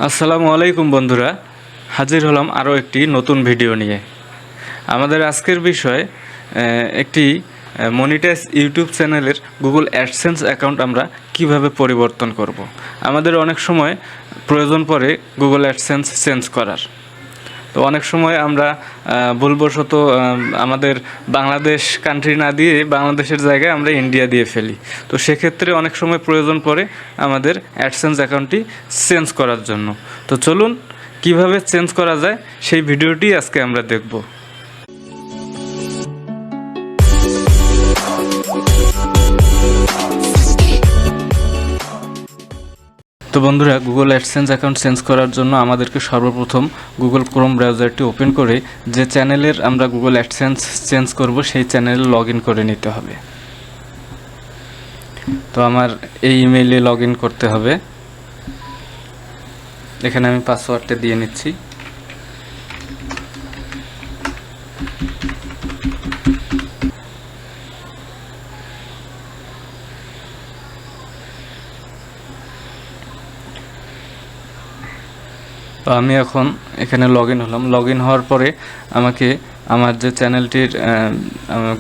আসসালামু আলাইকুম বন্ধুরা, হাজির হলাম আরও একটি নতুন ভিডিও নিয়ে। আমাদের আজকের বিষয় একটি মনিটাইজ ইউটিউব চ্যানেলের গুগল অ্যাডসেন্স অ্যাকাউন্ট আমরা কিভাবে পরিবর্তন করব। আমাদের অনেক সময় প্রয়োজন পড়ে গুগল অ্যাডসেন্স চেঞ্জ করার। তো অনেক সময় আমরা ভুলবশত আমাদের বাংলাদেশ কান্ট্রি না দিয়ে বাংলাদেশের জায়গায় আমরা ইন্ডিয়া দিয়ে ফেলি। তো সেক্ষেত্রে অনেক সময় প্রয়োজন পড়ে আমাদের অ্যাডসেন্স অ্যাকাউন্টটি চেঞ্জ করার জন্য। তো চলুন কিভাবে চেঞ্জ করা যায় সেই ভিডিওটি আজকে আমরা দেখব। তো বন্ধুরা, গুগল অ্যাডসেন্স অ্যাকাউন্ট চেঞ্জ করার জন্য আমাদেরকে সর্বপ্রথম গুগল ক্রোম ব্রাউজারটি ওপেন করে যে চ্যানেলের আমরা গুগল অ্যাডসেন্স চেঞ্জ করব সেই চ্যানেলে লগ ইন করে নিতে হবে। তো আমার এই ইমেইলে লগ ইন করতে হবে। এখানে আমি পাসওয়ার্ডটা দিয়ে নিচ্ছি। তো আমি এখন এখানে লগ ইন হলাম। লগ ইন হওয়ার পরে আমাকে আমার যে চ্যানেলটির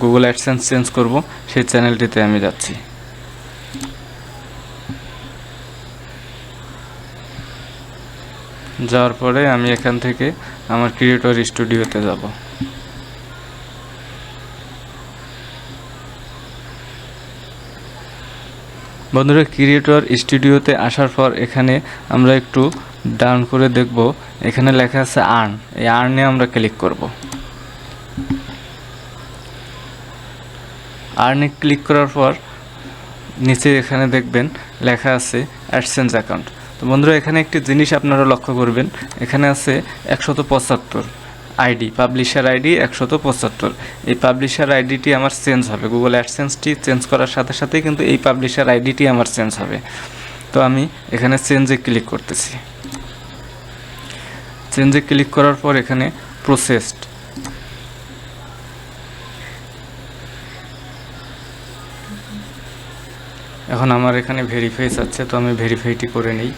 গুগল অ্যাডসেন্স চেঞ্জ করব সেই চ্যানেলটিতে আমি যাচ্ছি। যাওয়ার পরে আমি এখান থেকে আমার ক্রিয়েটর স্টুডিওতে যাব। বন্ধুরা, ক্রিয়েটর স্টুডিওতে আসার পর এখানে আমরা একটু ডাউন করে দেখব, এখানে লেখা আছে আর্ন। এই আর্নে আমরা ক্লিক করব। আর্নে ক্লিক করার পর নিচে এখানে দেখবেন লেখা আছে অ্যাডসেন্স অ্যাকাউন্ট। তো বন্ধুরা, এখানে একটি জিনিস আপনারা লক্ষ্য করবেন, এখানে আছে 175 আইডি, পাবলিশার আইডি 175। এই পাবলিশার আইডিটি আমার চেঞ্জ হবে। গুগল অ্যাডসেন্সটি চেঞ্জ করার সাথে সাথেই কিন্তু এই পাবলিশার আইডিটি আমার চেঞ্জ হবে। তো আমি এখানে চেঞ্জে ক্লিক করতেছি। চেঞ্জে ক্লিক করার পর এখানে প্রসেসড, এখন আমার এখানে ভেরিফাই আছে, তো আমি ভেরিফাইটি করে নিই।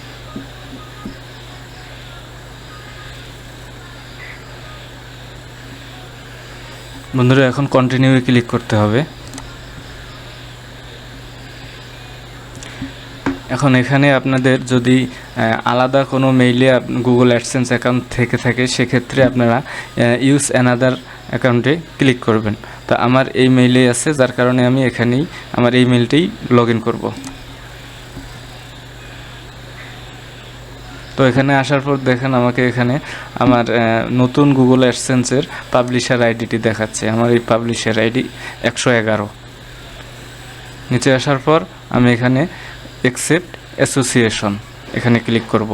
বন্ধুরা, এখন কন্টিনিউ ক্লিক করতে হবে। এখন এখানে আপনাদের যদি আলাদা কোনো মেইলে গুগল অ্যাডসেন্স অ্যাকাউন্ট থেকে থাকে সেক্ষেত্রে আপনারা ইউজ অ্যানাদার অ্যাকাউন্টে ক্লিক করবেন। তো আমার এই মেইলেই আছে, যার কারণে আমি এখানেই আমার এই মেইলটাই লগ ইন করব। তো এখানে আসার পর দেখেন আমাকে এখানে আমার নতুন গুগল অ্যাডসেন্সের পাবলিশার আইডিটি দেখাচ্ছে। আমার এই পাবলিশার আইডি 111। নিচে আসার পর আমি এখানে অ্যাকসেপ্ট অ্যাসোসিয়েশন এখানে ক্লিক করব।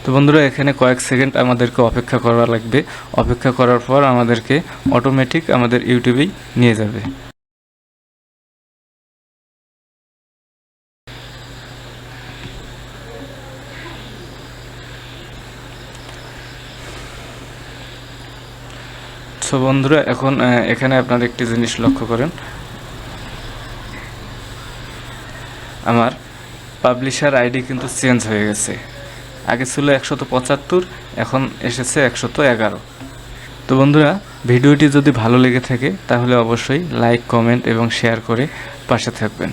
তো বন্ধুরা, এখানে কয়েক সেকেন্ড আমাদেরকে অপেক্ষা করা লাগবে। অপেক্ষা করার পর আমাদেরকে অটোমেটিক আমাদের ইউটিউবেই নিয়ে যাবে। তো বন্ধুরা, এখন এখানে আপনারা একটি জিনিস লক্ষ্য করেন, আমার পাবলিশার আইডি কিন্তু চেঞ্জ হয়ে গেছে। আগে ছিল 175, এখন এসেছে 111। তো বন্ধুরা, ভিডিওটি যদি ভালো লেগে থাকে তাহলে অবশ্যই লাইক, কমেন্ট এবং শেয়ার করে পাশে থাকবেন।